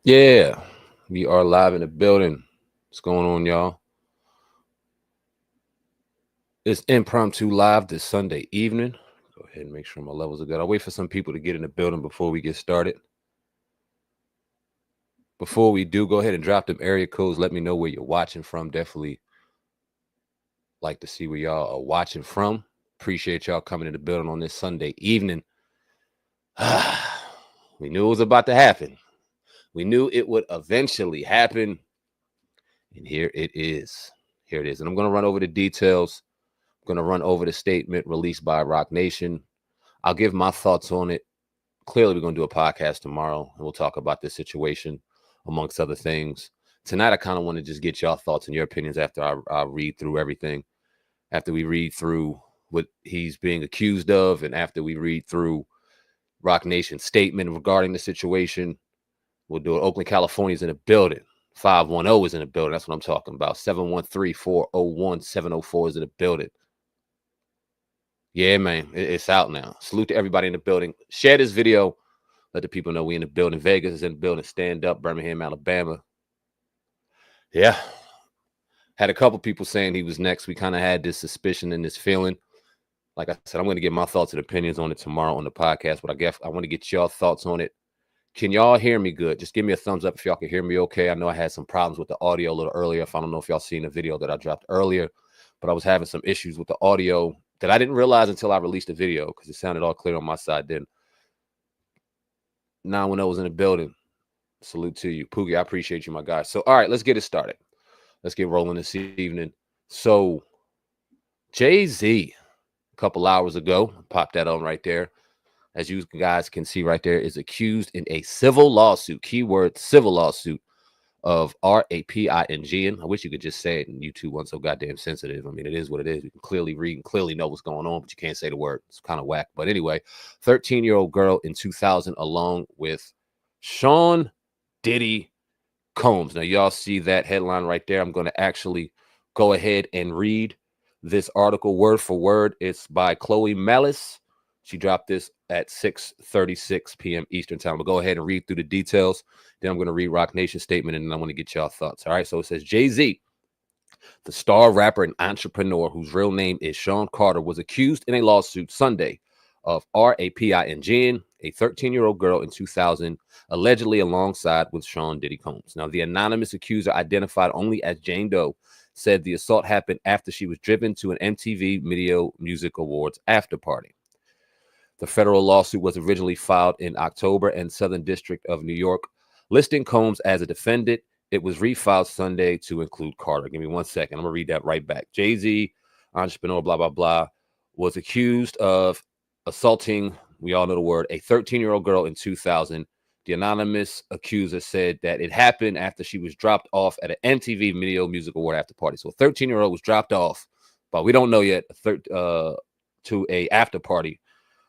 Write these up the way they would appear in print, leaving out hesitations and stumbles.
Yeah, we are live in the building. What's going on, y'all? It's impromptu live this Sunday evening. Go ahead and make sure my levels are good. I'll wait for some people to get in the building before we get started. Before we do, go ahead and drop them area codes. Let me know where you're watching from. Definitely like to see where y'all are watching from. Appreciate y'all coming in the building on this Sunday evening. We knew it was about to happen. We knew it would eventually happen. And here it is. Here it is. And I'm going to run over the details. I'm going to run over the statement released by Roc Nation. I'll give my thoughts on it. Clearly, we're going to do a podcast tomorrow, and we'll talk about this situation, amongst other things. Tonight, I kind of want to just get y'all thoughts and your opinions after I read through everything, after we read through what he's being accused of, and after we read through Roc Nation's statement regarding the situation. We'll do it. Oakland, California is in the building. 510 is in the building. That's what I'm talking about. 713-401-704 is in the building. Yeah, man, it's out now. Salute to everybody in the building. Share this video. Let the people know we in the building. Vegas is in the building. Stand up. Birmingham, Alabama. Yeah. Had a couple people saying he was next. We kind of had this suspicion and this feeling. Like I said, I'm going to get my thoughts and opinions on it tomorrow on the podcast, but I guess I want to get y'all thoughts on it. Can y'all hear me good? Just give me a thumbs up if y'all can hear me okay. I know I had some problems with the audio a little earlier. I don't know if y'all seen the video that I dropped earlier, but I was having some issues with the audio that I didn't realize until I released the video because it sounded all clear on my side then. 910 was in the building. Salute to you. Poogie, I appreciate you, my guy. So, all right, let's get it started. Let's get rolling this evening. So, Jayz, a couple hours ago, pop that on right there. As you guys can see right there, is accused in a civil lawsuit, keyword civil lawsuit, of raping. I wish you could just say it, and YouTube wasn't so goddamn sensitive. I mean, it is what it is. You can clearly read and clearly know what's going on, but you can't say the word. It's kind of whack. But anyway, 13-year-old girl in 2000, along with Shawn Diddy Combs. Now, y'all see that headline right there. I'm going to actually go ahead and read this article word for word. It's by Chloe Malice. She dropped this at 6:36 p.m. Eastern time. We'll go ahead and read through the details. Then I'm going to read Roc Nation's statement, and then I want to get y'all thoughts. All right, so it says Jayz, the star rapper and entrepreneur whose real name is Shawn Carter, was accused in a lawsuit Sunday of raping a 13-year-old girl in 2000, allegedly alongside with Sean Diddy Combs. Now, the anonymous accuser, identified only as Jane Doe, said the assault happened after she was driven to an MTV Video Music Awards after party. The federal lawsuit was originally filed in October in Southern District of New York, listing Combs as a defendant. It was refiled Sunday to include Carter. Give me 1 second. I'm going to read that right back. Jayz, entrepreneur, blah, blah, blah, was accused of assaulting, we all know the word, a 13-year-old girl in 2000. The anonymous accuser said that it happened after she was dropped off at an MTV Video Music Award after party. So a 13-year-old was dropped off, but we don't know yet, to a after party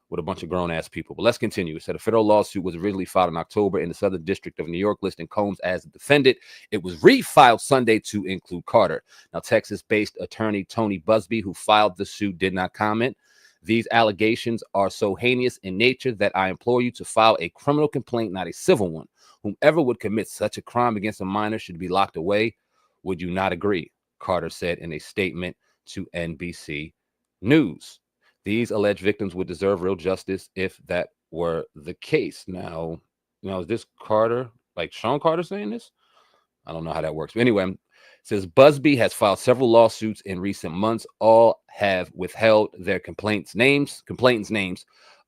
with a bunch of grown-ass people. But let's continue. It said a federal lawsuit was originally filed in October in the Southern District of New York, listing Combs as a defendant. It was refiled Sunday to include Carter. Now, Texas-based attorney Tony Busby, who filed the suit, did not comment. These allegations are so heinous in nature that I implore you to file a criminal complaint, not a civil one. Whomever would commit such a crime against a minor should be locked away. Would you not agree? Carter said in a statement to NBC News. These alleged victims would deserve real justice if that were the case. Now, is this Carter, like Shawn Carter saying this? I don't know how that works. But anyway, it says Busby has filed several lawsuits in recent months. All have withheld their complainants' names,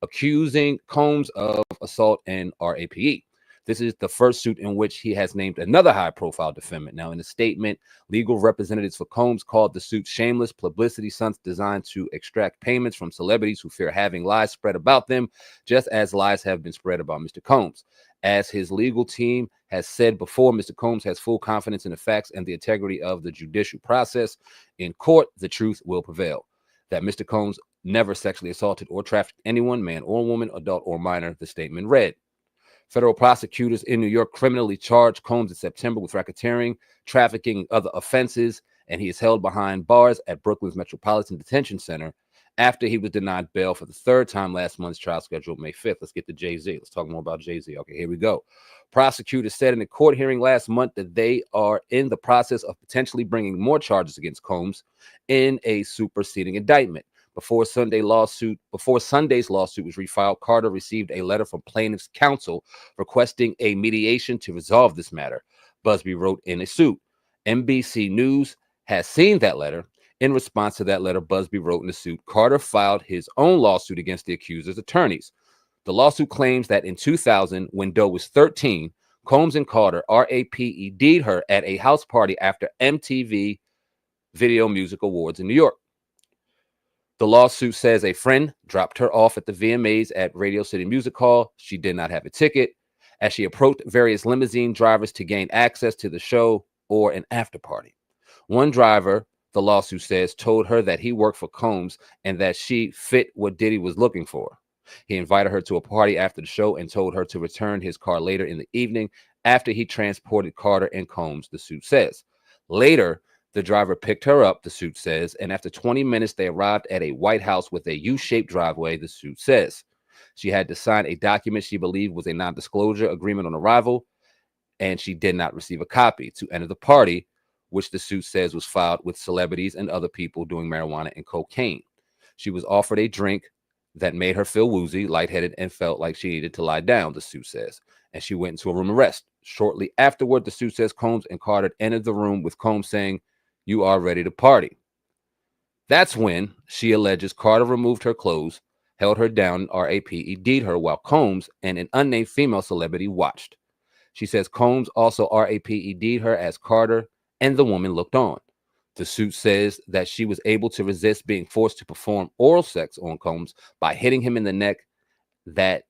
accusing Combs of assault and rape. This is the first suit in which he has named another high-profile defendant. Now, in a statement, legal representatives for Combs called the suit shameless publicity stunts designed to extract payments from celebrities who fear having lies spread about them, just as lies have been spread about Mr. Combs. As his legal team has said before, Mr. Combs has full confidence in the facts and the integrity of the judicial process. In court, the truth will prevail. That Mr. Combs never sexually assaulted or trafficked anyone, man or woman, adult or minor, the statement read. Federal prosecutors in New York criminally charged Combs in September with racketeering, trafficking, and other offenses, and he is held behind bars at Brooklyn's Metropolitan Detention Center after he was denied bail for the third time last month's trial scheduled May 5th. Let's get to Jay-Z. Let's talk more about Jay-Z. Okay, here we go. Prosecutors said in a court hearing last month that they are in the process of potentially bringing more charges against Combs in a superseding indictment. Before Sunday's lawsuit was refiled, Carter received a letter from plaintiff's counsel requesting a mediation to resolve this matter, Busby wrote in a suit. NBC News has seen that letter. In response to that letter, Busby wrote in the suit, Carter filed his own lawsuit against the accuser's attorneys. The lawsuit claims that in 2000, when Doe was 13, Combs and Carter RAPED'd her at a house party after MTV Video Music Awards in New York. The lawsuit says a friend dropped her off at the VMAs at Radio City Music Hall. She did not have a ticket. As she approached various limousine drivers to gain access to the show or an after party. One driver, the lawsuit says, told her that he worked for Combs and that she fit what Diddy was looking for. He invited her to a party after the show and told her to return his car later in the evening after he transported Carter and Combs, the suit says. Later, the driver picked her up, the suit says, and after 20 minutes, they arrived at a white house with a U-shaped driveway, the suit says. She had to sign a document she believed was a non-disclosure agreement on arrival, and she did not receive a copy to enter the party, which the suit says was filed with celebrities and other people doing marijuana and cocaine. She was offered a drink that made her feel woozy, lightheaded, and felt like she needed to lie down, the suit says, and she went into a room of rest. Shortly afterward, the suit says Combs and Carter entered the room with Combs saying, "You are ready to party." That's when she alleges Carter removed her clothes, held her down, RAPED'd her while Combs and an unnamed female celebrity watched. She says Combs also RAPED'd her as Carter and the woman looked on. The suit says that she was able to resist being forced to perform oral sex on Combs by hitting him in the neck, that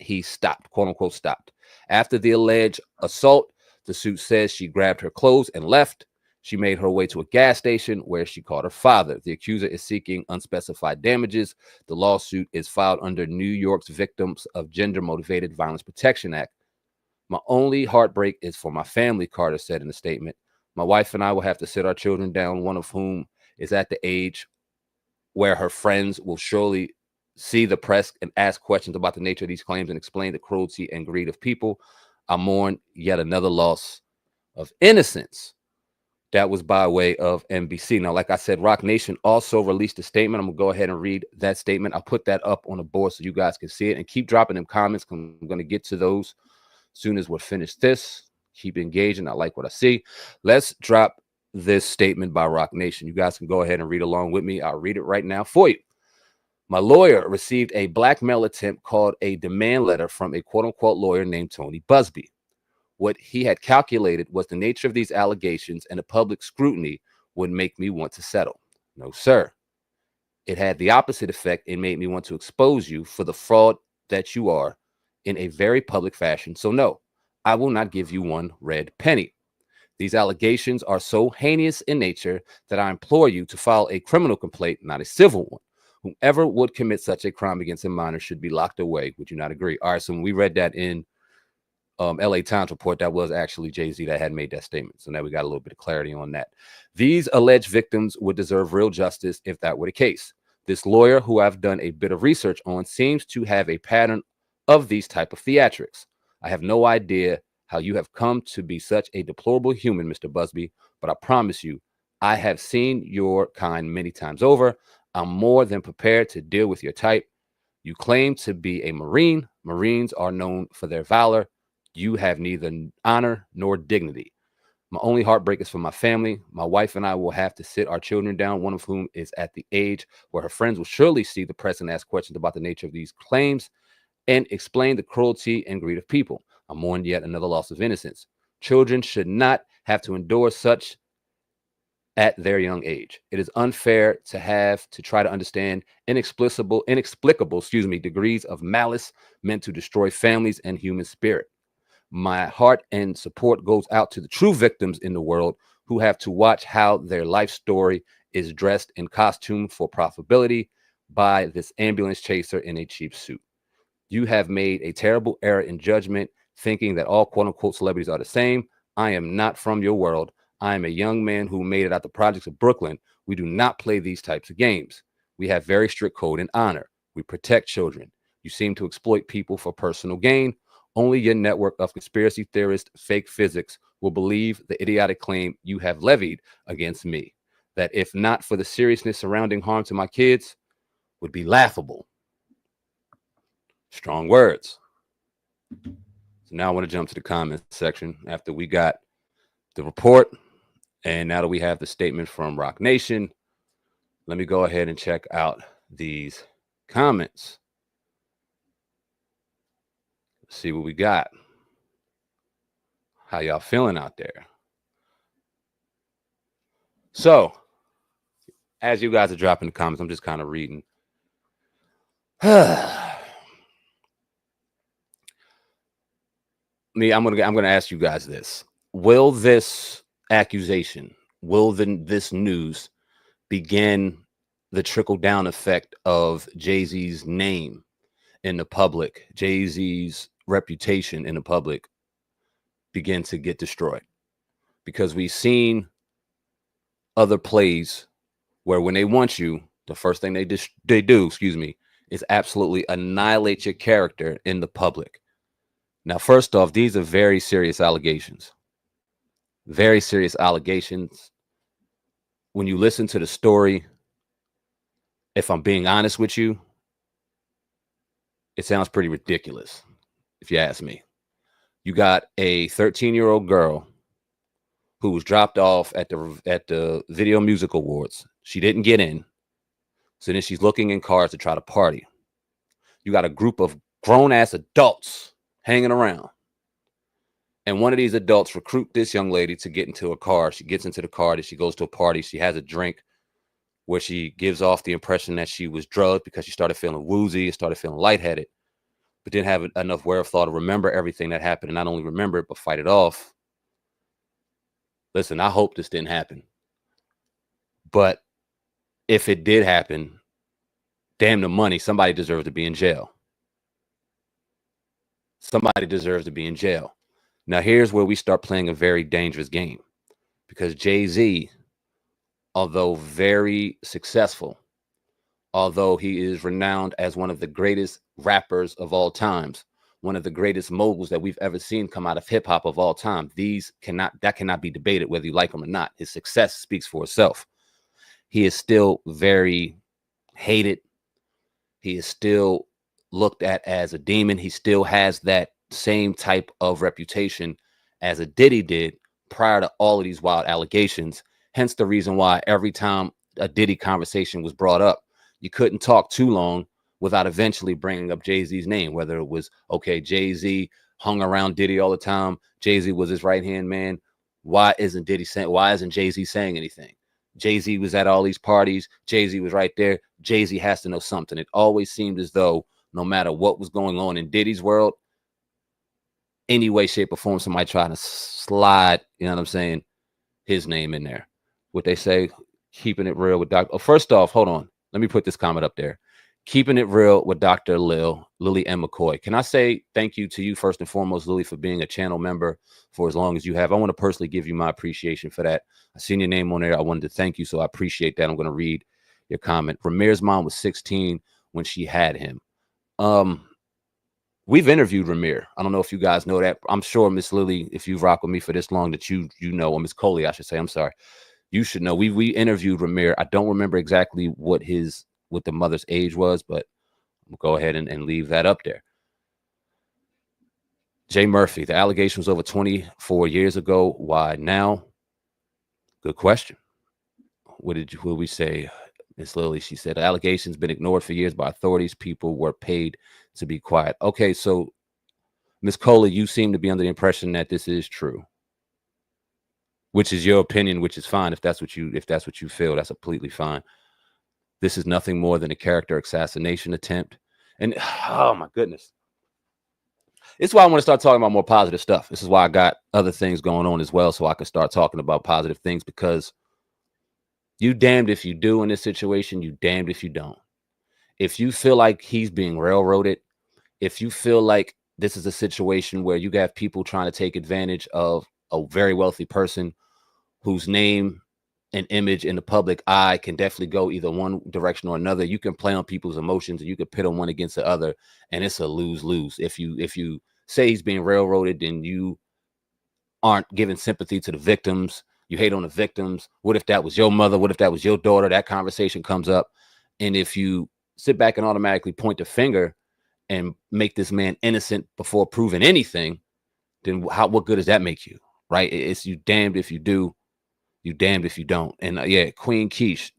he stopped, quote unquote, stopped. After the alleged assault, the suit says she grabbed her clothes and left. She made her way to a gas station where she called her father. The accuser is seeking unspecified damages. The lawsuit is filed under New York's Victims of Gender-Motivated Violence Protection Act. My only heartbreak is for my family, Carter said in a statement. My wife and I will have to sit our children down, one of whom is at the age where her friends will surely see the press and ask questions about the nature of these claims and explain the cruelty and greed of people. I mourn yet another loss of innocence. That was by way of NBC. Now, like I said, Roc Nation also released a statement. I'm going to go ahead and read that statement. I'll put that up on the board so you guys can see it. And keep dropping them comments. I'm going to get to those as soon as we're finished this. Keep engaging. I like what I see. Let's drop this statement by Roc Nation. You guys can go ahead and read along with me. I'll read it right now for you. My lawyer received a blackmail attempt called a demand letter from a quote-unquote lawyer named Tony Busby. What he had calculated was the nature of these allegations and the public scrutiny would make me want to settle. No, sir. It had the opposite effect. It made me want to expose you for the fraud that you are in a very public fashion. So no, I will not give you one red penny. These allegations are so heinous in nature that I implore you to file a criminal complaint, not a civil one. Whoever would commit such a crime against a minor should be locked away. Would you not agree? All right, so when we read that in LA Times report, that was actually Jay-Z that had made that statement. So now we got a little bit of clarity on that. These alleged victims would deserve real justice if that were the case. This lawyer, who I've done a bit of research on, seems to have a pattern of these type of theatrics. I have no idea how you have come to be such a deplorable human, Mr. Busby, but I promise you, I have seen your kind many times over. I'm more than prepared to deal with your type. You claim to be a Marine. Marines are known for their valor. You have neither honor nor dignity. My only heartbreak is for my family. My wife and I will have to sit our children down, one of whom is at the age where her friends will surely see the press and ask questions about the nature of these claims and explain the cruelty and greed of people. I mourn yet another loss of innocence. Children should not have to endure such at their young age. It is unfair to have to try to understand inexplicable, degrees of malice meant to destroy families and human spirit. My heart and support goes out to the true victims in the world who have to watch how their life story is dressed in costume for profitability by this ambulance chaser in a cheap suit. You have made a terrible error in judgment, thinking that all quote-unquote celebrities are the same. I am not from your world. I am a young man who made it out the projects of Brooklyn. We do not play these types of games. We have very strict code and honor. We protect children. You seem to exploit people for personal gain. Only your network of conspiracy theorists, fake physics, will believe the idiotic claim you have levied against me, that if not for the seriousness surrounding harm to my kids, would be laughable. Strong words. So now I want to jump to the comments section after we got the report. And now that we have the statement from Roc Nation, let me go ahead and check out these comments. Let's see what we got. How y'all feeling out there? So, as you guys are dropping the comments, I'm just kind of reading. I'm gonna ask you guys this: will this accusation, will this news begin the trickle down effect of Jay-Z's name in the public, Jay-Z's reputation in the public begin to get destroyed? Because we've seen other plays where when they want you, the first thing they do, is absolutely annihilate your character in the public. Now, first off, these are very serious allegations. Very serious allegations. When you listen to the story, if I'm being honest with you, it sounds pretty ridiculous, if you ask me. You got a 13-year-old girl who was dropped off at the Video Music Awards. She didn't get in. So then she's looking in cars to try to party. You got a group of grown-ass adults hanging around. And one of these adults recruit this young lady to get into a car. She gets into the car, and she goes to a party. She has a drink where she gives off the impression that she was drugged because she started feeling woozy and started feeling lightheaded, but didn't have enough wherewithal to remember everything that happened, and not only remember it, but fight it off. Listen, I hope this didn't happen. But if it did happen, damn the money, somebody deserves to be in jail. Somebody deserves to be in jail. Now, here's where we start playing a very dangerous game, because Jay-Z, although very successful, although he is renowned as one of the greatest rappers of all times, one of the greatest moguls that we've ever seen come out of hip hop of all time, that cannot be debated whether you like him or not. His success speaks for itself. He is still very hated. He is still looked at as a demon. He still has that same type of reputation as a Diddy did prior to all of these wild allegations. Hence the reason why every time a Diddy conversation was brought up, you couldn't talk too long without eventually bringing up Jay-Z's name, whether it was, okay, Jay-Z hung around Diddy all the time. Jay-Z was his right-hand man. Why isn't Jay-Z saying anything? Jay-Z was at all these parties. Jay-Z was right there. Jay-Z has to know something. It always seemed as though no matter what was going on in Diddy's world, any way, shape, or form, somebody trying to slide, you know what I'm saying, his name in there. What they say, keeping it real with Dr. Oh, first off, hold on. Let me put this comment up there. Keeping it real with Dr. Lily M. McCoy. Can I say thank you to you first and foremost, Lily, for being a channel member for as long as you have? I want to personally give you my appreciation for that. I seen your name on there. I wanted to thank you, so I appreciate that. I'm going to read your comment. Ramir's mom was 16 when she had him. We've interviewed Ramir. I don't know if you guys know that. I'm sure, Miss Lily, if you've rocked with me for this long, that you know, or Miss Coley, I should say. I'm sorry. You should know. We interviewed Ramir. I don't remember exactly what the mother's age was, but we'll go ahead and leave that up there. Jay Murphy, the allegation was over 24 years ago. Why now? Good question. What did we say? Miss Lily, she said, the allegation's been ignored for years by authorities. People were paid to be quiet. Okay, so Miss Coley, you seem to be under the impression that this is true, which is your opinion, which is fine. If that's what you feel, that's completely fine. This is nothing more than a character assassination attempt. And oh my goodness. It's why I want to start talking about more positive stuff. This is why I got other things going on as well, so I can start talking about positive things, because you damned if you do in this situation, you damned if you don't. If you feel like he's being railroaded, if you feel like this is a situation where you have people trying to take advantage of a very wealthy person whose name an image in the public eye can definitely go either one direction or another. You can play on people's emotions and you can pit on one against the other, and it's a lose-lose. If you say he's being railroaded, then you aren't giving sympathy to the victims. You hate on the victims. What if that was your mother? What if that was your daughter? That conversation comes up. And if you sit back and automatically point the finger and make this man innocent before proving anything, then what good does that make you? Right? It's you damned if you do, you damned if you don't. And yeah, Queen Keish,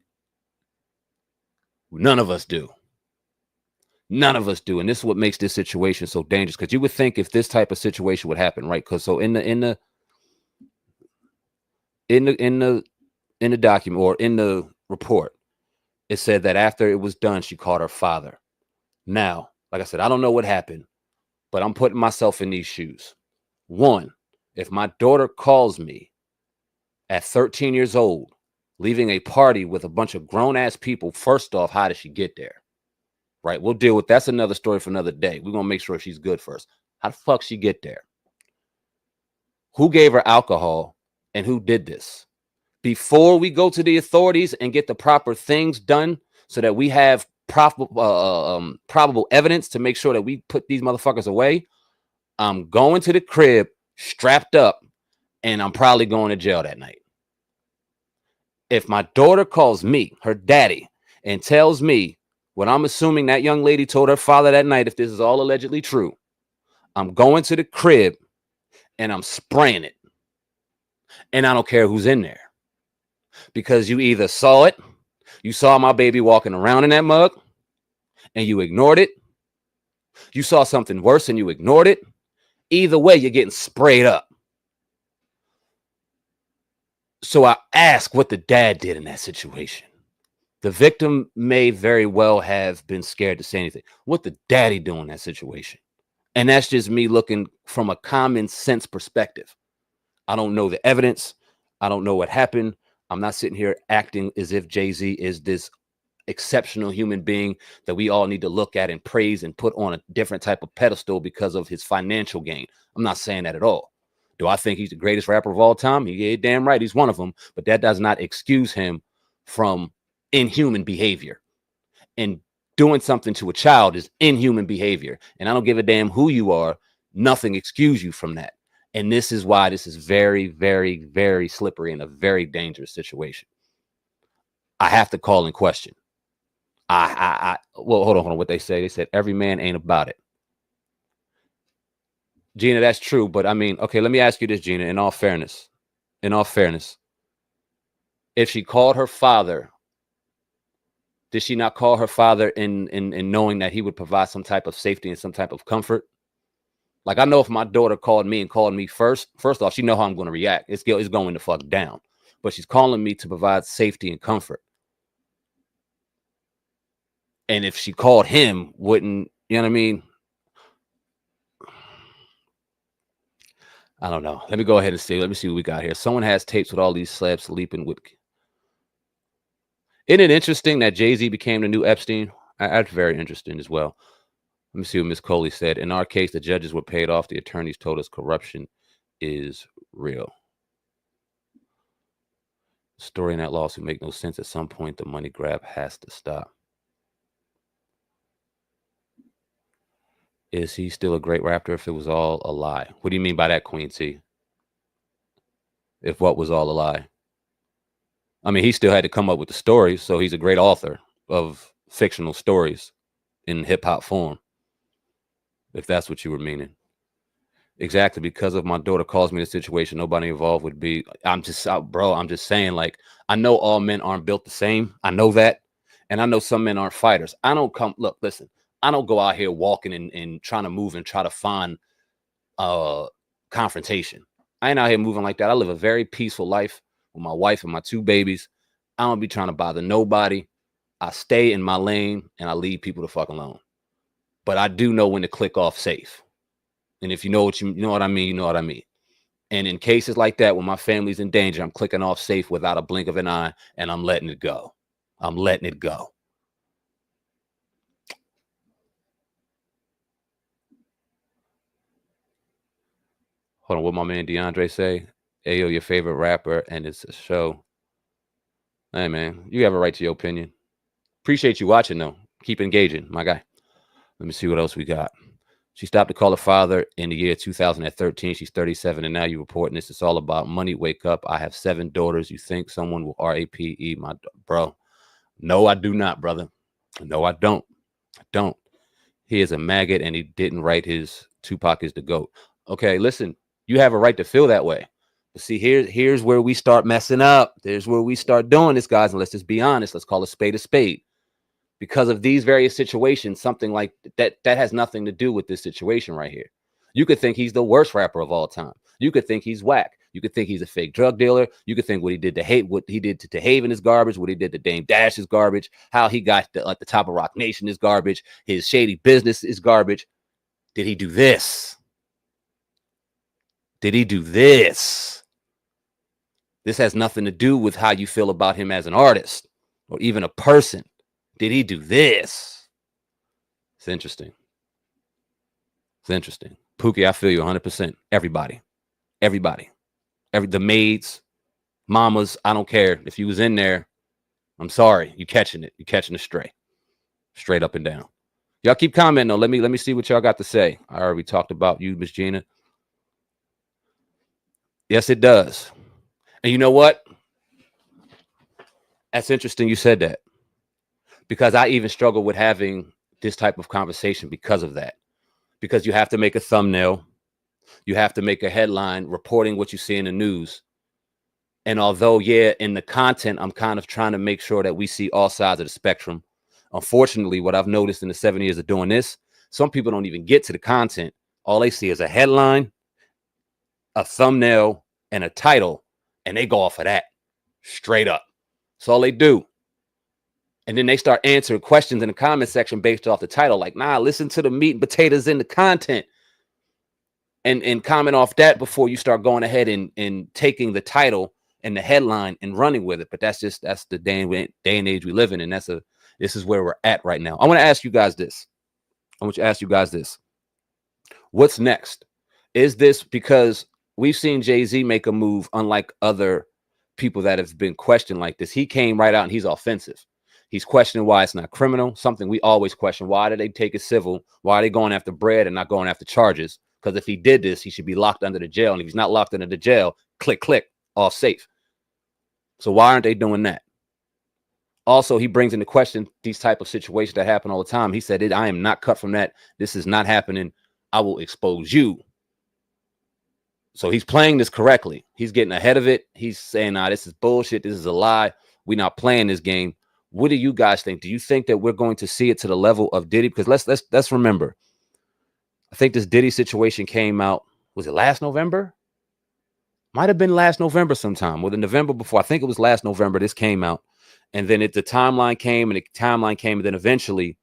none of us do. None of us do. And this is what makes this situation so dangerous. Because you would think if this type of situation would happen, right? Because so in the document or in the report, it said that after it was done, she called her father. Now, like I said, I don't know what happened, but I'm putting myself in these shoes. One, if my daughter calls me at 13 years old, leaving a party with a bunch of grown ass people, first off, how did she get there? Right? We'll deal with that's another story for another day. We're gonna make sure she's good first. How the fuck she get there? Who gave her alcohol and who did this? Before we go to the authorities and get the proper things done so that we have probable evidence to make sure that we put these motherfuckers away, I'm going to the crib strapped up and I'm probably going to jail that night. If my daughter calls me, her daddy, and tells me what I'm assuming that young lady told her father that night, if this is all allegedly true, I'm going to the crib and I'm spraying it. And I don't care who's in there. Because you either saw it, you saw my baby walking around in that mug, and you ignored it. You saw something worse and you ignored it. Either way, you're getting sprayed up. So I ask what the dad did in that situation. The victim may very well have been scared to say anything. What the daddy do in that situation? And that's just me looking from a common sense perspective. I don't know the evidence. I don't know what happened. I'm not sitting here acting as if Jay-Z is this exceptional human being that we all need to look at and praise and put on a different type of pedestal because of his financial gain. I'm not saying that at all. Do I think he's the greatest rapper of all time? Yeah, damn right, he's one of them. But that does not excuse him from inhuman behavior. And doing something to a child is inhuman behavior. And I don't give a damn who you are. Nothing excuses you from that. And this is why this is very, very, very slippery and a very dangerous situation. I have to call in question. Well, hold on. What they say? They said every man ain't about it. Gina, that's true. But I mean, okay, let me ask you this, Gina, in all fairness, if she called her father, did she not call her father in knowing that he would provide some type of safety and some type of comfort? Like, I know if my daughter called me first off, she know how I'm going to react. It's going to fuck down. But she's calling me to provide safety and comfort. And if she called him, wouldn't, you know what I mean? I don't know. Let me go ahead and see. Let me see what we got here. Someone has tapes with all these slabs sleeping with. Isn't it interesting that Jay-Z became the new Epstein? That's very interesting as well. Let me see what Miss Coley said. In our case, the judges were paid off. The attorneys told us corruption is real. Story in that lawsuit make no sense. At some point, the money grab has to stop. Is he still a great rapper if it was all a lie? What do you mean by that, Queen T? If what was all a lie? I mean, he still had to come up with the stories, so he's a great author of fictional stories in hip-hop form, if that's what you were meaning. Exactly, because of my daughter calls me the situation, nobody involved would be. I'm just saying, like, I know all men aren't built the same. I know that. And I know some men aren't fighters. I don't go out here walking and trying to move and try to find confrontation. I ain't out here moving like that. I live a very peaceful life with my wife and my 2 babies. I don't be trying to bother nobody. I stay in my lane and I leave people the fuck alone. But I do know when to click off safe. And if you know what I mean, you know what I mean. And in cases like that, when my family's in danger, I'm clicking off safe without a blink of an eye, and I'm letting it go. I'm letting it go. Hold on, what my man DeAndre say? Ayo, your favorite rapper, and it's a show. Hey, man, you have a right to your opinion. Appreciate you watching, though. Keep engaging, my guy. Let me see what else we got. She stopped to call her father in the year 2013. She's 37, and now you're reporting this. It's all about money. Wake up. I have 7 daughters. You think someone will RAPE my bro? No, I do not, brother. No, I don't. I don't. He is a maggot, and he didn't write his Tupac is the GOAT. Okay, listen, you have a right to feel that way. But see, here's where we start messing up. There's where we start doing this, guys. And let's just be honest. Let's call a spade a spade. Because of these various situations, something like that has nothing to do with this situation right here. You could think he's the worst rapper of all time. You could think he's whack. You could think he's a fake drug dealer. You could think what he did to Haven is garbage. What he did to Dame Dash is garbage. How he got at the top of Roc Nation is garbage. His shady business is garbage. Did he do this? Did he do this? This has nothing to do with how you feel about him as an artist or even a person. Did he do this? It's interesting. It's interesting. Pookie, I feel you 100%. Everybody. The maids, mamas, I don't care. If you was in there, I'm sorry. You catching it. You catching a stray. Straight up and down. Y'all keep commenting, though. Let me see what y'all got to say. I already talked about you, Miss Gina. Yes, it does. And you know what? That's interesting you said that. Because I even struggle with having this type of conversation because of that. Because you have to make a thumbnail. You have to make a headline reporting what you see in the news. And although, yeah, in the content, I'm kind of trying to make sure that we see all sides of the spectrum. Unfortunately, what I've noticed in the 7 years of doing this, some people don't even get to the content. All they see is a headline, a thumbnail, and a title. And they go off of that straight up. That's all they do. And then they start answering questions in the comment section based off the title. Like, nah, listen to the meat and potatoes in the content. And comment off that before you start going ahead and taking the title and the headline and running with it. But that's the day and age we live in. And this is where we're at right now. I want to ask you guys this. What's next? Is this because we've seen Jay-Z make a move unlike other people that have been questioned like this? He came right out and he's offensive. He's questioning why it's not criminal, something we always question. Why did they take it civil? Why are they going after bread and not going after charges? Because if he did this, he should be locked under the jail. And if he's not locked under the jail, click, all safe. So why aren't they doing that? Also, he brings into question these type of situations that happen all the time. He said, I am not cut from that. This is not happening. I will expose you. So he's playing this correctly. He's getting ahead of it. He's saying, nah, this is bullshit. This is a lie. We're not playing this game. What do you guys think? Do you think that we're going to see it to the level of Diddy? Because let's remember, I think this Diddy situation came out, was it last November? Might have been last November sometime, or the November before. I think it was last November this came out. And then the timeline came, and then eventually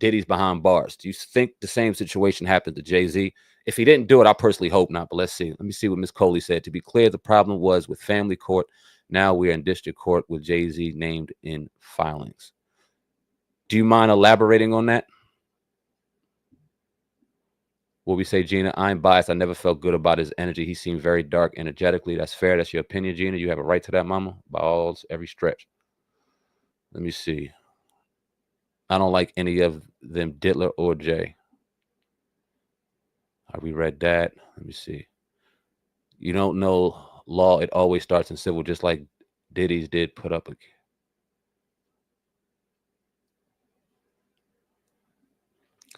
Diddy's behind bars. Do you think the same situation happened to Jay-Z? If he didn't do it, I personally hope not, but let's see. Let me see what Ms. Coley said. To be clear, the problem was with family court. Now we're in district court with Jay-Z named in filings. Do you mind elaborating on that? What we say, Gina, I'm biased. I never felt good about his energy. He seemed very dark energetically. That's fair. That's your opinion, Gina. You have a right to that, mama, by every stretch. Let me see. I don't like any of them, Diddler or Jay. I reread that. Let me see. You don't know law. It always starts in civil, just like Diddy's did put up a...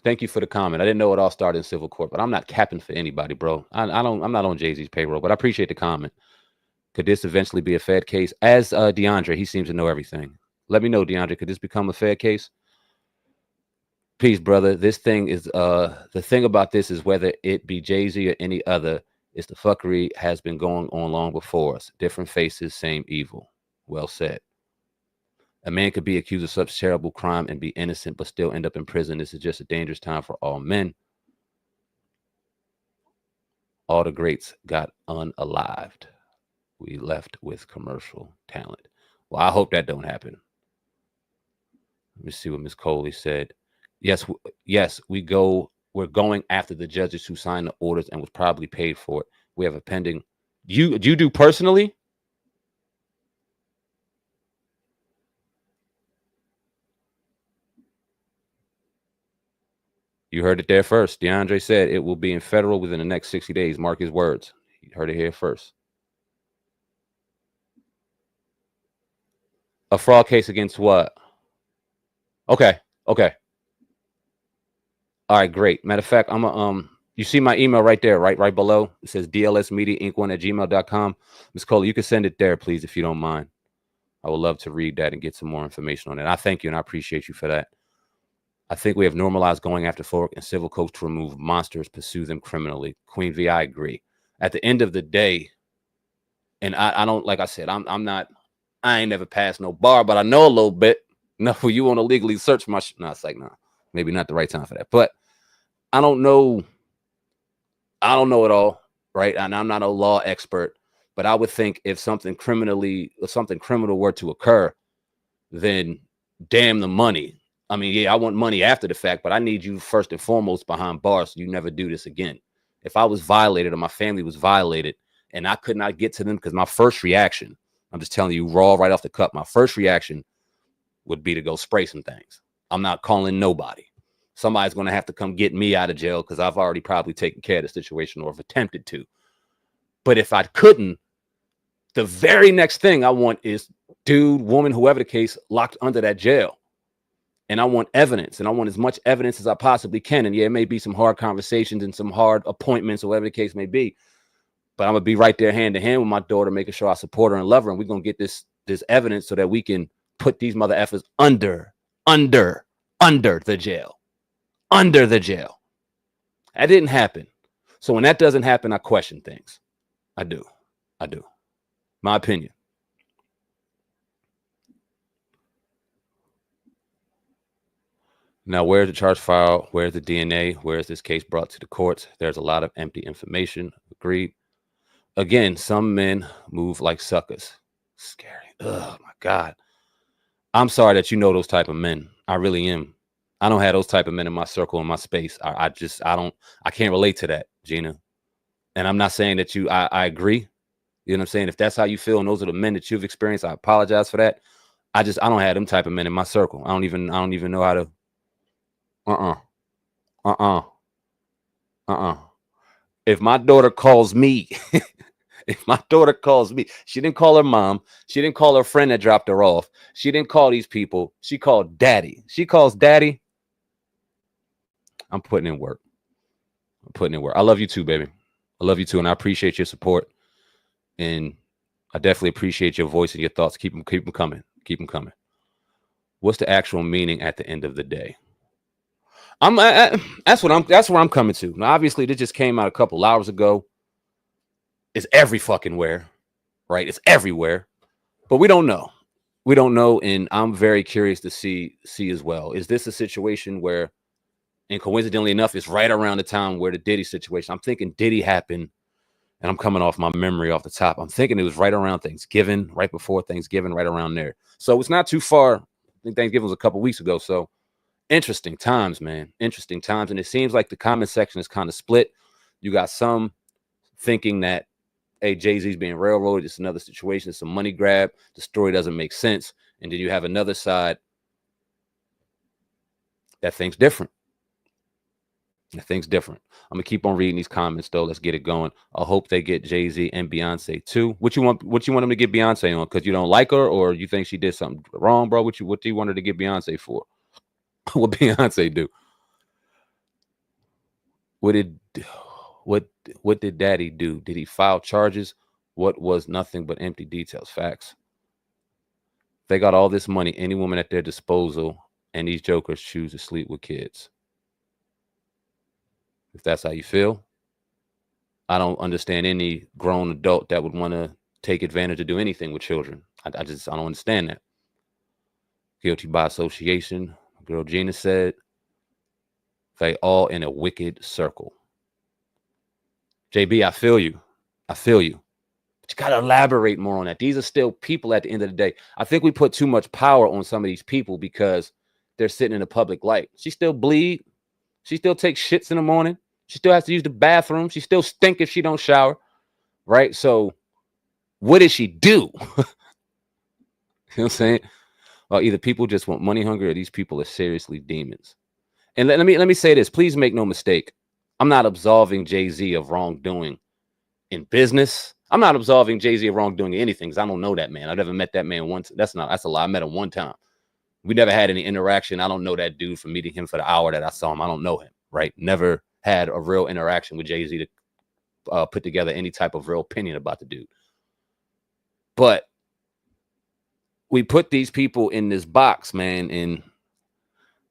Thank you for the comment. I didn't know it all started in civil court, but I'm not capping for anybody, bro. I'm not on Jay-Z's payroll, but I appreciate the comment. Could this eventually be a Fed case? As DeAndre, he seems to know everything. Let me know, DeAndre, could this become a Fed case? Peace, brother. This thing is the thing about this is whether it be Jay-Z or any other, is the fuckery has been going on long before us. Different faces, same evil. Well said. A man could be accused of such terrible crime and be innocent, but still end up in prison. This is just a dangerous time for all men. All the greats got unalived. We left with commercial talent. Well, I hope that don't happen. Let me see what Ms. Coley said. Yes, we're going after the judges who signed the orders and was probably paid for it. We have a pending. You do personally? You heard it there first. DeAndre said it will be in federal within the next 60 days. Mark his words. You heard it here first. A fraud case against what? Okay. Okay. All right, great. Matter of fact, I'm a you see my email right there, right below. It says dlsmediainc1@gmail.com. Ms. Cole, you can send it there, please, if you don't mind. I would love to read that and get some more information on it. I thank you and I appreciate you for that. I think we have normalized going after folk and civil courts to remove monsters, pursue them criminally. Queen V, I agree. At the end of the day, and I don't, like I said, I'm not, I ain't never passed no bar, but I know a little bit. No, you want to legally search my no, it's like, no, maybe not the right time for that. But I don't know it all, right? And I'm not a law expert, but I would think if something criminal were to occur, then damn the money. I mean, yeah, I want money after the fact, but I need you first and foremost behind bars so you never do this again. If I was violated or my family was violated and I could not get to them, because my first reaction, I'm just telling you raw right off the cup, my first reaction would be to go spray some things. I'm not calling nobody. Somebody's going to have to come get me out of jail because I've already probably taken care of the situation or have attempted to. But if I couldn't, the very next thing I want is dude, woman, whoever the case, locked under that jail. And I want evidence, and I want as much evidence as I possibly can. And yeah, it may be some hard conversations and some hard appointments or whatever the case may be. But I'm going to be right there hand to hand with my daughter, making sure I support her and love her. And we're going to get this evidence so that we can put these mother effers under the jail. Under the jail. That didn't happen. So when that doesn't happen, I question things. I do. My opinion. Now, where's the charge file? Where's the DNA? Where's this case brought to the courts? There's a lot of empty information. Agreed. Again, some men move like suckers. Scary. Oh, my God. I'm sorry that you know those type of men. I really am. I don't have those type of men in my circle, in my space. I can't relate to that, Gina. And I'm not saying that I agree. You know what I'm saying? If that's how you feel and those are the men that you've experienced, I apologize for that. I don't have them type of men in my circle. I don't even know how to. If my daughter calls me, she didn't call her mom. She didn't call her friend that dropped her off. She didn't call these people. She called daddy. She calls daddy. I'm putting in work. I love you too, baby. I love you too. And I appreciate your support. And I definitely appreciate your voice and your thoughts. Keep them coming. Keep them coming. What's the actual meaning at the end of the day? That's where I'm coming to. Now, obviously, this just came out a couple hours ago. It's every fucking where, right? It's everywhere, but we don't know. And I'm very curious to see as well. Is this a situation where, and coincidentally enough, it's right around the time where the Diddy situation. I'm thinking Diddy happened, and I'm coming off my memory off the top. I'm thinking it was right around Thanksgiving, right before Thanksgiving, right around there. So it's not too far. I think Thanksgiving was a couple weeks ago. So interesting times, man. Interesting times. And it seems like the comment section is kind of split. You got some thinking that, hey, Jay-Z's being railroaded. It's another situation. It's a money grab. The story doesn't make sense. And then you have another side that thinks different. I'm going to keep on reading these comments, though. Let's get it going. I hope they get Jay-Z and Beyonce, too. What you want them to get Beyonce on? Because you don't like her, or you think she did something wrong, bro? What do you want her to get Beyonce for? What Beyonce do? What did Daddy do? Did he file charges? What was nothing but empty details? Facts. They got all this money, any woman at their disposal, and these jokers choose to sleep with kids. If that's how you feel, I don't understand any grown adult that would want to take advantage of do anything with children. I don't understand that. Guilty by association. Girl Gina said, they all in a wicked circle. JB, I feel you. But you got to elaborate more on that. These are still people at the end of the day. I think we put too much power on some of these people because they're sitting in the public light. She still bleed. She still takes shits in the morning. She still has to use the bathroom. She still stink if she don't shower. Right? So what did she do? You know what I'm saying? Either people just want money hungry or these people are seriously demons. And let me say this. Please make no mistake. I'm not absolving Jay-Z of wrongdoing in business. I'm not absolving Jay-Z of wrongdoing in anything because I don't know that man. I've never met that man once. That's a lie. I met him one time. We never had any interaction. I don't know that dude from meeting him for the hour that I saw him. I don't know him, right? Never had a real interaction with Jay-Z to put together any type of real opinion about the dude. But we put these people in this box, man, and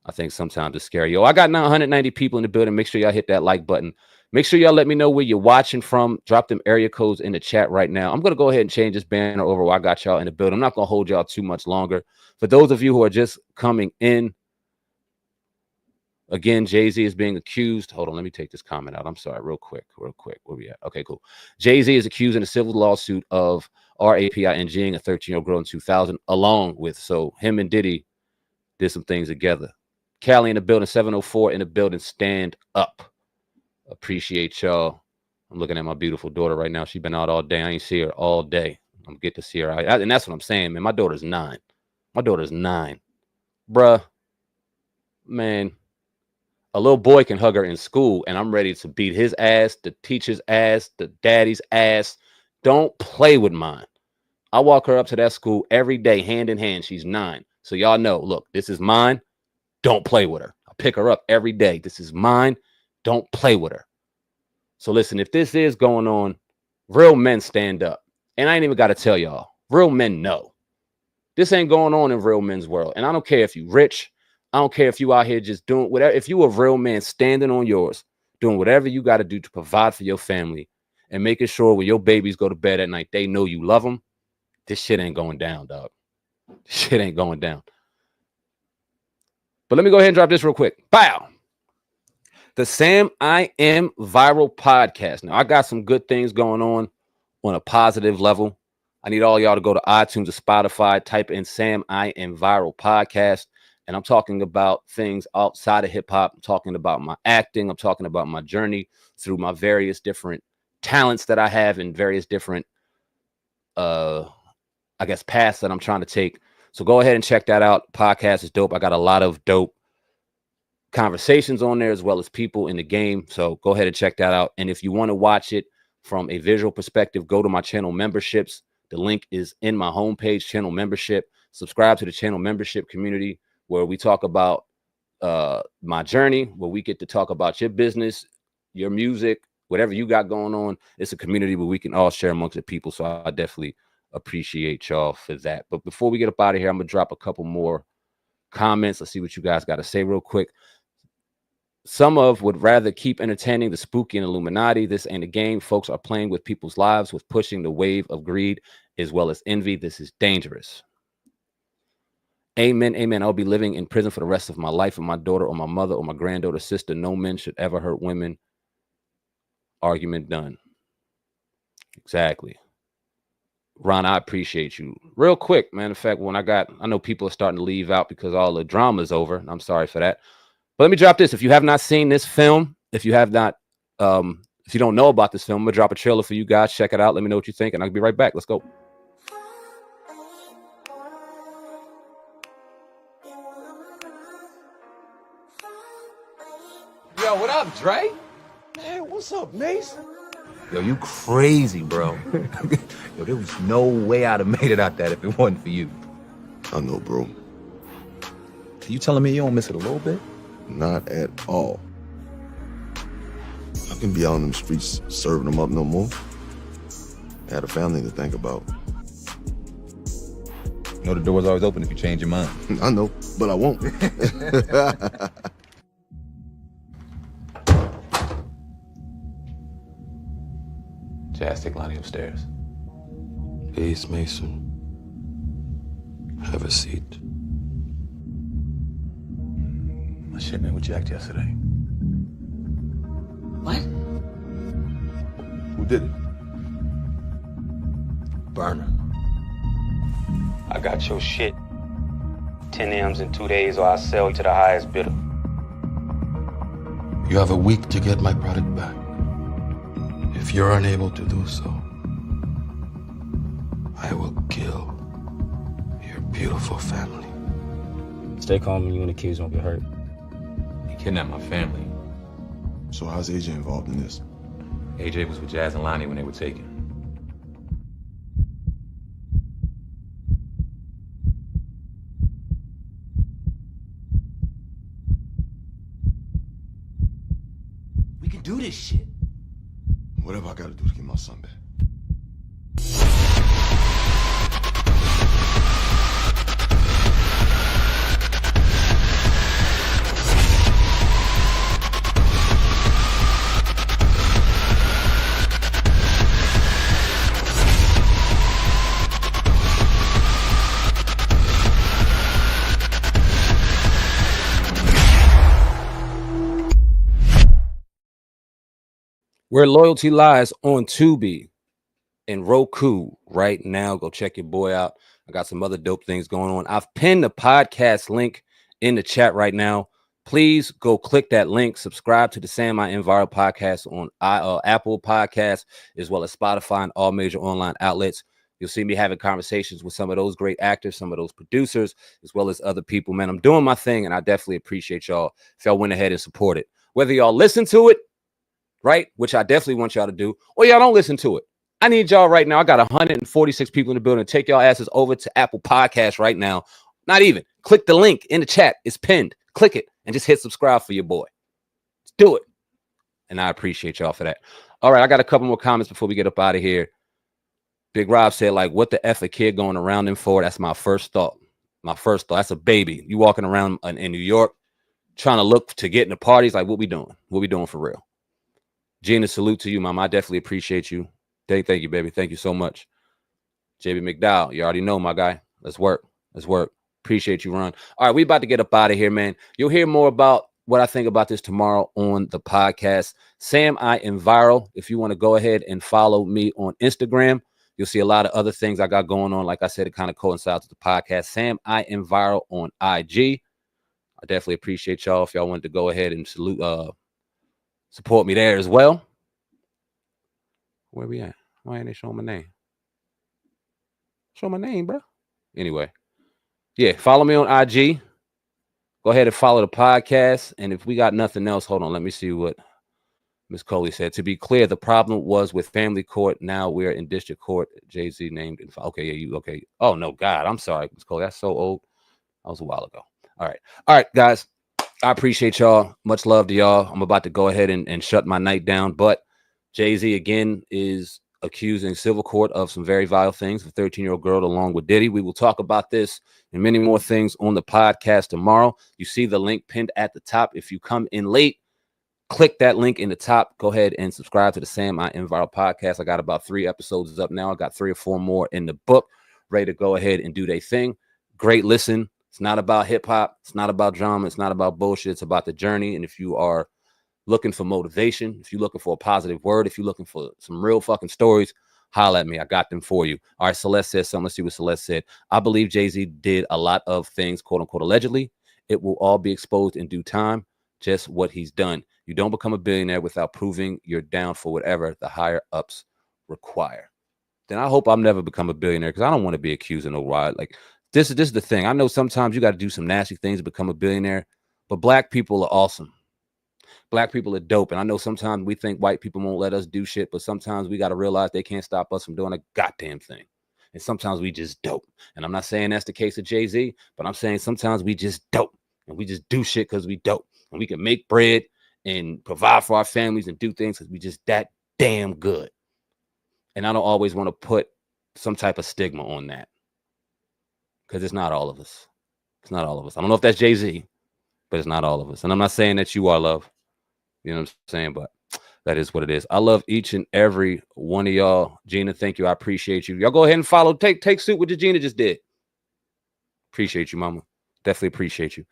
I think sometimes it's scary. Yo, I got 190 people in the building. Make sure y'all hit that like button. Make sure y'all let me know where you're watching from. Drop them area codes in the chat right now. I'm going to go ahead and change this banner over while I got y'all in the building. I'm not going to hold y'all too much longer. For those of you who are just coming in, again, Jay-Z is being accused. Hold on, let me take this comment out. I'm sorry, real quick. Where we at? Okay, cool. Jay-Z is accused in a civil lawsuit of raping a 13-year-old girl in 2000, along with, so him and Diddy did some things together. Callie in the building, 704 in the building, stand up. Appreciate y'all. I'm looking at my beautiful daughter right now. She's been out all day. I ain't see her all day. I'm get to see her. And that's what I'm saying, man. My daughter's 9. My daughter's 9. Bruh, man, a little boy can hug her in school, and I'm ready to beat his ass, the teacher's ass, the daddy's ass. Don't play with mine. I walk her up to that school every day, hand in hand. She's 9. So y'all know, look, this is mine. Don't play with her. I pick her up every day. This is mine. Don't play with her. So listen, if this is going on, real men stand up. And I ain't even got to tell y'all. Real men know. This ain't going on in real men's world. And I don't care if you rich. I don't care if you out here just doing whatever. If you a real man standing on yours, doing whatever you got to do to provide for your family and making sure when your babies go to bed at night, they know you love them. This shit ain't going down, dog. This shit ain't going down. But let me go ahead and drop this real quick. Bow. The Sam I Am Viral podcast. Now, I got some good things going on a positive level. I need all y'all to go to iTunes or Spotify, type in Sam I Am Viral podcast. And I'm talking about things outside of hip hop. I'm talking about my acting. I'm talking about my journey through my various different talents that I have and various different, I guess, paths that I'm trying to take. So go ahead and check that out. Podcast is dope. I got a lot of dope conversations on there as well as people in the game. So go ahead and check that out. And if you want to watch it from a visual perspective, go to my channel memberships. The link is in my homepage, channel membership. Subscribe to the channel membership community where we talk about my journey, where we get to talk about your business, your music, whatever you got going on. It's a community where we can all share amongst the people. So I definitely appreciate y'all for that. But before we get up out of here, I'm going to drop a couple more comments. Let's see what you guys got to say real quick. Some of would rather keep entertaining the spooky and Illuminati. This ain't a game. Folks are playing with people's lives with pushing the wave of greed as well as envy. This is dangerous. Amen. Amen. I'll be living in prison for the rest of my life with my daughter or my mother or my granddaughter, sister. No men should ever hurt women. Argument done. Exactly. Ron, I appreciate you. Real quick, man. In fact, I know people are starting to leave out because all the drama's over. And I'm sorry for that. But let me drop this. If you have not seen this film, if you don't know about this film, I'm going to drop a trailer for you guys. Check it out. Let me know what you think. And I'll be right back. Let's go. Yo, what up, Dre? Man, what's up, Mace? Yo, you crazy, bro. Yo, there was no way I'd have made it out that if it wasn't for you. I know, bro. You telling me you don't miss it a little bit? Not at all. I can be out in them streets serving them up no more. I had a family to think about. You know the door's always open if you change your mind. I know, but I won't. Jazz, take Lonnie upstairs. Please, Mason. Have a seat. Oh, shit, man, we jacked yesterday. What? Who did it? Burner. I got your shit. 10 M's in 2 days or I'll sell you to the highest bidder. You have a week to get my product back. If you're unable to do so, I will kill your beautiful family. Stay calm and you and the kids won't get hurt. kidnapped my family. So how's AJ involved in this? AJ was with Jazz and Lonnie when they were taken. We can do this shit. Whatever I gotta do to get my son back. Where loyalty lies on Tubi and Roku right now. Go check your boy out. I got some other dope things going on. I've pinned the podcast link in the chat right now. Please go click that link. Subscribe to the Sam I Enviro podcast on Apple Podcasts, as well as Spotify and all major online outlets. You'll see me having conversations with some of those great actors, some of those producers, as well as other people. Man, I'm doing my thing, and I definitely appreciate y'all if y'all went ahead and support it. Whether y'all listen to it, right, which I definitely want y'all to do, or y'all don't listen to it. I need y'all right now. I got 146 people in the building. Take y'all asses over to Apple Podcasts right now. Not even. Click the link in the chat. It's pinned. Click it and just hit subscribe for your boy. Let's do it. And I appreciate y'all for that. All right, I got a couple more comments before we get up out of here. Big Rob said, like, what the F a kid going around him for? That's my first thought. My first thought. That's a baby. You walking around in New York trying to look to get into parties. Like, what we doing? What we doing for real? Gina, salute to you, Mom. I definitely appreciate you. Thank you, baby. Thank you so much. JB McDowell, you already know, my guy. Let's work. Let's work. Appreciate you, Ron. All right, we about to get up out of here, man. You'll hear more about what I think about this tomorrow on the podcast. Sam I Enviro. If you want to go ahead and follow me on Instagram, you'll see a lot of other things I got going on. Like I said, it kind of coincides with the podcast. Sam I Enviro on IG. I definitely appreciate y'all. If y'all wanted to go ahead and support me there as well. Where we at? Why ain't they showing my name? Show my name, bro. Anyway, yeah, follow me on IG. Go ahead and follow the podcast. And if we got nothing else, hold on. Let me see what Miss Coley said. To be clear, the problem was with family court. Now we're in district court. Jay-Z named. Okay, yeah, you okay? Oh no, God, I'm sorry, Miss Coley. That's so old. That was a while ago. All right, guys. I appreciate y'all. Much love to y'all. I'm about to go ahead and shut my night down. But Jay-Z, again, is accusing civil court of some very vile things. A 13-year-old girl along with Diddy. We will talk about this and many more things on the podcast tomorrow. You see the link pinned at the top. If you come in late, click that link in the top. Go ahead and subscribe to the Sam I Enviro podcast. I got about 3 episodes up now. I got 3 or 4 more in the book, ready to go ahead and do their thing. Great listen. It's not about hip hop. It's not about drama. It's not about bullshit. It's about the journey. And if you are looking for motivation, if you're looking for a positive word, if you're looking for some real fucking stories, holla at me. I got them for you. All right, Celeste says something. Let's see what Celeste said. I believe Jay-Z did a lot of things, quote unquote, allegedly. It will all be exposed in due time, just what he's done. You don't become a billionaire without proving you're down for whatever the higher ups require. Then I hope I'll never become a billionaire because I don't want to be accused of no ride. Like, this is the thing. I know sometimes you got to do some nasty things to become a billionaire, but black people are awesome. Black people are dope. And I know sometimes we think white people won't let us do shit, but sometimes we got to realize they can't stop us from doing a goddamn thing. And sometimes we just dope. And I'm not saying that's the case of Jay-Z, but I'm saying sometimes we just dope. And we just do shit because we dope. And we can make bread and provide for our families and do things because we just that damn good. And I don't always want to put some type of stigma on that. Because it's not all of us. It's not all of us. I don't know if that's Jay-Z, but it's not all of us. And I'm not saying that you are love. You know what I'm saying? But that is what it is. I love each and every one of y'all. Gina, thank you. I appreciate you. Y'all go ahead and follow. Take suit what Gina just did. Appreciate you, mama. Definitely appreciate you.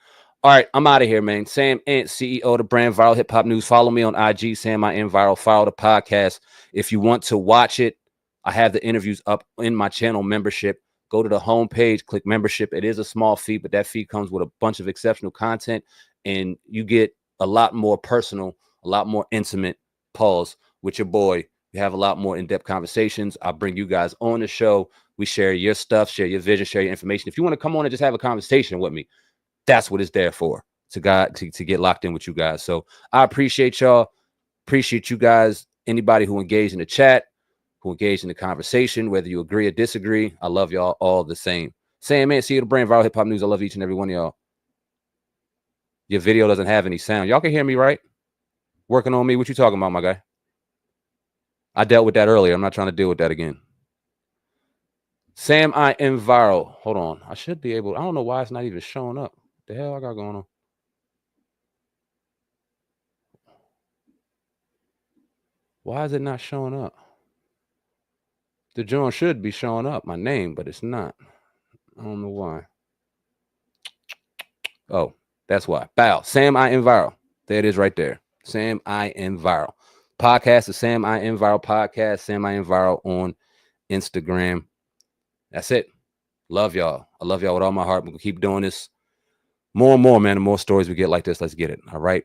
All right, I'm out of here, man. Sam Ant, CEO of the brand Viral Hip Hop News. Follow me on IG, Sam I Am Viral. Follow the podcast. If you want to watch it, I have the interviews up in my channel membership. Go to the homepage, click membership. It is a small fee, but that fee comes with a bunch of exceptional content, and you get a lot more personal, a lot more intimate pause with your boy. We have a lot more in-depth conversations. I'll bring you guys on the show. We share your stuff, share your vision, share your information. If you want to come on and just have a conversation with me, that's what it's there for. to get locked in with you guys. So I appreciate y'all. Appreciate you guys. Anybody who engaged in the chat, who engaged in the conversation, whether you agree or disagree, I love y'all all the same. Sam, man, see you the brain, viral hip hop news. I love each and every one of y'all. Your video doesn't have any sound. Y'all can hear me, right? Working on me. What you talking about, my guy? I dealt with that earlier. I'm not trying to deal with that again. Sam, I am viral. Hold on. I should be able. I don't know why it's not even showing up. What the hell I got going on? Why is it not showing up? The joint should be showing up, my name, but it's not. I don't know why. Oh, that's why. Bow. Sam, I am viral. There it is right there. Sam, I am viral. Podcast is Sam, I am viral podcast. Sam, I am viral on Instagram. That's it. Love y'all. I love y'all with all my heart. We're going to keep doing this more and more, man. The more stories we get like this, let's get it. All right.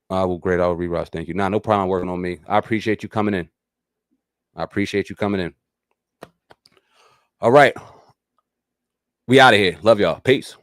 Well, great. I'll rewatch. Thank you. Nah, no problem working on me. I appreciate you coming in. I appreciate you coming in. All right. We out of here. Love y'all. Peace.